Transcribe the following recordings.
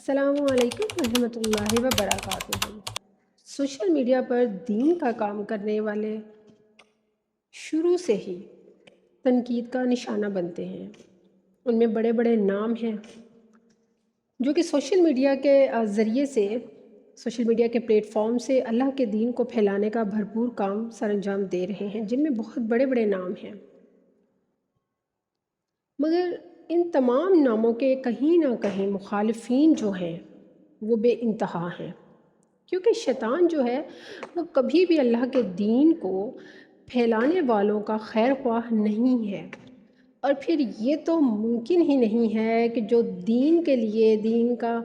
السلام علیکم ورحمۃ اللہ وبرکاتہ۔ سوشل میڈیا پر دین کا کام کرنے والے شروع سے ہی تنقید کا نشانہ بنتے ہیں۔ ان میں بڑے بڑے نام ہیں جو کہ سوشل میڈیا کے ذریعے سے سوشل میڈیا کے پلیٹ فارم سے اللہ کے دین کو پھیلانے کا بھرپور کام سر انجام دے رہے ہیں، جن میں بہت بڑے بڑے نام ہیں۔ مگر ان تمام ناموں کے کہیں نہ کہیں مخالفین جو ہیں وہ بے انتہا ہیں، کیونکہ شیطان جو ہے وہ کبھی بھی اللہ کے دین کو پھیلانے والوں کا خیر خواہ نہیں ہے۔ اور پھر یہ تو ممکن ہی نہیں ہے کہ جو دین کے لیے، دین کا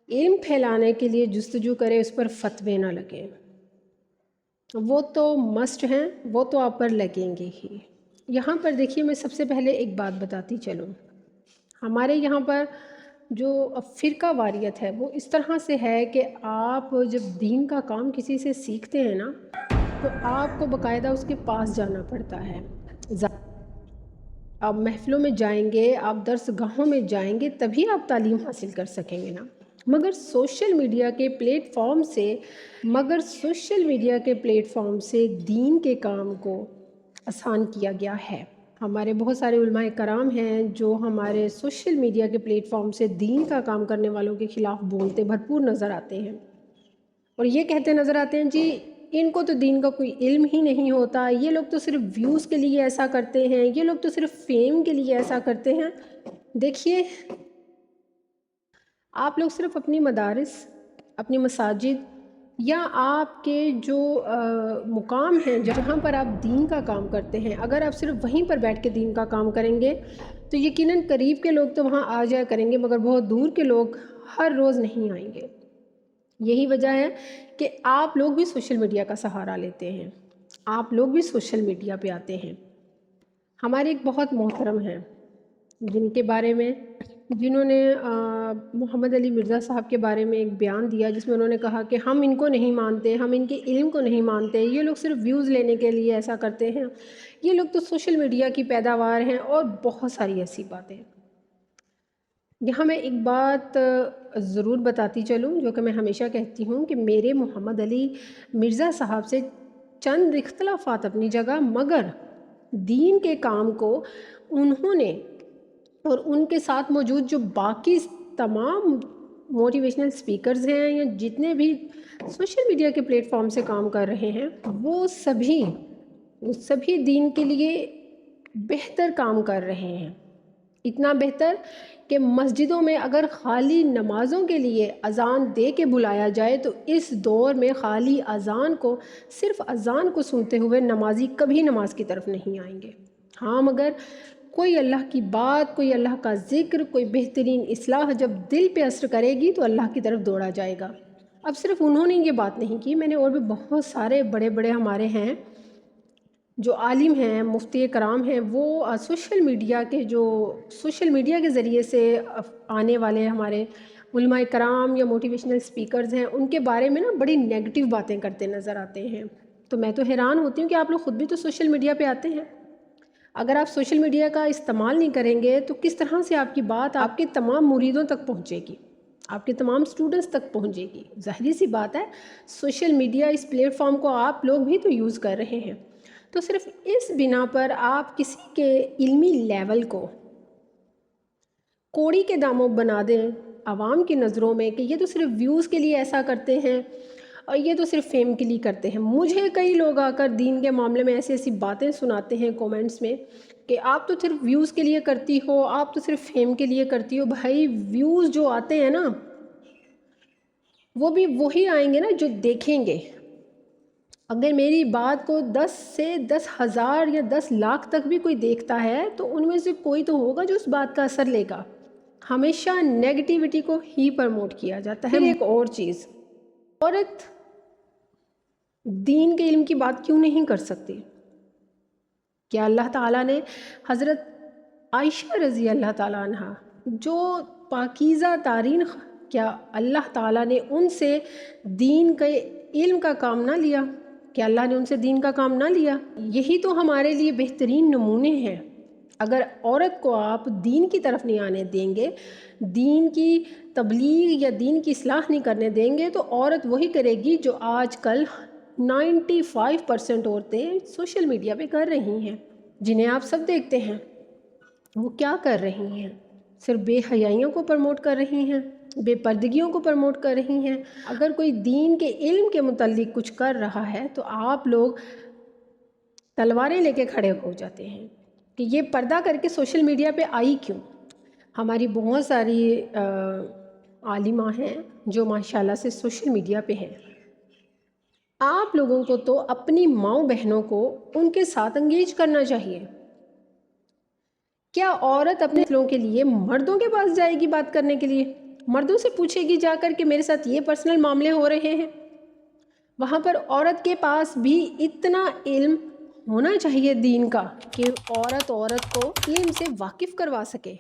علم پھیلانے کے لیے جستجو کرے، اس پر فتوے نہ لگیں۔ وہ تو مسٹ ہیں، وہ تو آپ پر لگیں گے ہی۔ یہاں پر دیکھیے، میں سب سے پہلے ایک بات بتاتی چلوں۔ ہمارے یہاں پر جو فرقہ واریت ہے وہ اس طرح سے ہے کہ آپ جب دین کا کام کسی سے سیکھتے ہیں نا، تو آپ کو باقاعدہ اس کے پاس جانا پڑتا ہے۔ آپ محفلوں میں جائیں گے، آپ درس گاہوں میں جائیں گے، تبھی آپ تعلیم حاصل کر سکیں گے نا۔ مگر سوشل میڈیا کے پلیٹ فارم سے دین کے کام کو آسان کیا گیا ہے۔ ہمارے بہت سارے علماء کرام ہیں جو ہمارے سوشل میڈیا کے پلیٹ فارم سے دین کا کام کرنے والوں کے خلاف بولتے بھرپور نظر آتے ہیں، اور یہ کہتے نظر آتے ہیں، جی ان کو تو دین کا کوئی علم ہی نہیں ہوتا، یہ لوگ تو صرف ویوز کے لیے ایسا کرتے ہیں، یہ لوگ تو صرف فیم کے لیے ایسا کرتے ہیں۔ دیکھیے، آپ لوگ صرف اپنی مدارس، اپنی مساجد یا آپ کے جو مقام ہیں جہاں پر آپ دین کا کام کرتے ہیں، اگر آپ صرف وہیں پر بیٹھ کے دین کا کام کریں گے تو یقیناً قریب کے لوگ تو وہاں آ جایا کریں گے، مگر بہت دور کے لوگ ہر روز نہیں آئیں گے۔ یہی وجہ ہے کہ آپ لوگ بھی سوشل میڈیا کا سہارا لیتے ہیں، آپ لوگ بھی سوشل میڈیا پہ آتے ہیں۔ ہمارے ایک بہت محترم ہیں جنہوں نے محمد علی مرزا صاحب کے بارے میں ایک بیان دیا، جس میں انہوں نے کہا کہ ہم ان کو نہیں مانتے، ہم ان کے علم کو نہیں مانتے، یہ لوگ صرف ویوز لینے کے لیے ایسا کرتے ہیں، یہ لوگ تو سوشل میڈیا کی پیداوار ہیں، اور بہت ساری ایسی باتیں۔ یہاں میں ایک بات ضرور بتاتی چلوں جو کہ میں ہمیشہ کہتی ہوں کہ میرے محمد علی مرزا صاحب سے چند اختلافات اپنی جگہ، مگر دین کے کام کو انہوں نے اور ان کے ساتھ موجود جو باقی تمام موٹیویشنل سپیکرز ہیں یا جتنے بھی سوشل میڈیا کے پلیٹ فارم سے کام کر رہے ہیں، وہ سبھی دین کے لیے بہتر کام کر رہے ہیں۔ اتنا بہتر کہ مسجدوں میں اگر خالی نمازوں کے لیے اذان دے کے بلایا جائے تو اس دور میں خالی اذان کو، صرف اذان کو سنتے ہوئے نمازی کبھی نماز کی طرف نہیں آئیں گے۔ ہاں، مگر کوئی اللہ کی بات، کوئی اللہ کا ذکر، کوئی بہترین اصلاح جب دل پہ اثر کرے گی تو اللہ کی طرف دوڑا جائے گا۔ اب صرف انہوں نے یہ بات نہیں کی، میں نے اور بھی بہت سارے بڑے بڑے ہمارے ہیں جو عالم ہیں، مفتی کرام ہیں، وہ سوشل میڈیا کے ذریعے سے آنے والے ہمارے علماء کرام یا موٹیویشنل سپیکرز ہیں، ان کے بارے میں نا بڑی نیگیٹو باتیں کرتے نظر آتے ہیں۔ تو میں تو حیران ہوتی ہوں کہ آپ لوگ خود بھی تو سوشل میڈیا پہ آتے ہیں۔ اگر آپ سوشل میڈیا کا استعمال نہیں کریں گے تو کس طرح سے آپ کی بات آپ کے تمام مریدوں تک پہنچے گی، آپ کے تمام سٹوڈنٹس تک پہنچے گی؟ ظاہری سی بات ہے، سوشل میڈیا اس پلیٹ فارم کو آپ لوگ بھی تو یوز کر رہے ہیں، تو صرف اس بنا پر آپ کسی کے علمی لیول کو کوڑی کے داموں بنا دیں عوام کی نظروں میں کہ یہ تو صرف ویوز کے لیے ایسا کرتے ہیں اور یہ تو صرف فیم کے لیے کرتے ہیں۔ مجھے کئی لوگ آ کر دین کے معاملے میں ایسی باتیں سناتے ہیں کومنٹس میں کہ آپ تو صرف ویوز کے لیے کرتی ہو، آپ تو صرف فیم کے لیے کرتی ہو۔ بھائی، ویوز جو آتے ہیں نا، وہ بھی وہی آئیں گے نا جو دیکھیں گے۔ اگر میری بات کو 10 سے 10,000 یا 10 لاکھ تک بھی کوئی دیکھتا ہے تو ان میں سے کوئی تو ہوگا جو اس بات کا اثر لے گا۔ ہمیشہ نیگیٹیوٹی کو ہی پرموٹ کیا جاتا ہے۔ پھر ایک اور چیز، عورت دین کے علم کی بات کیوں نہیں کر سکتی؟ کیا اللہ تعالیٰ نے حضرت عائشہ رضی اللہ تعالیٰ عنہ جو پاکیزہ تارین، کیا اللہ تعالیٰ نے ان سے دین کے علم کا کام نہ لیا؟ کیا اللہ نے ان سے دین کا کام نہ لیا؟ یہی تو ہمارے لیے بہترین نمونے ہیں۔ اگر عورت کو آپ دین کی طرف نہیں آنے دیں گے، دین کی تبلیغ یا دین کی اصلاح نہیں کرنے دیں گے، تو عورت وہی کرے گی جو آج کل 95% عورتیں سوشل میڈیا پہ کر رہی ہیں، جنہیں آپ سب دیکھتے ہیں۔ وہ کیا کر رہی ہیں؟ صرف بے حیائیوں کو پروموٹ کر رہی ہیں، بے پردگیوں کو پروموٹ کر رہی ہیں۔ اگر کوئی دین کے علم کے متعلق کچھ کر رہا ہے تو آپ لوگ تلواریں لے کے کھڑے ہو جاتے ہیں کہ یہ پردہ کر کے سوشل میڈیا پہ آئی کیوں؟ ہماری بہت ساری عالمہ ہیں جو ماشاءاللہ سے سوشل میڈیا پہ ہیں۔ آپ لوگوں کو تو اپنی ماؤں بہنوں کو ان کے ساتھ انگیج کرنا چاہیے۔ کیا عورت اپنے مسئلوں کے لیے مردوں کے پاس جائے گی بات کرنے کے لیے؟ مردوں سے پوچھے گی جا کر کہ میرے ساتھ یہ پرسنل معاملے ہو رہے ہیں؟ وہاں پر عورت کے پاس بھی اتنا علم ہونا چاہیے دین کا کہ عورت کو علم سے واقف کروا سکے۔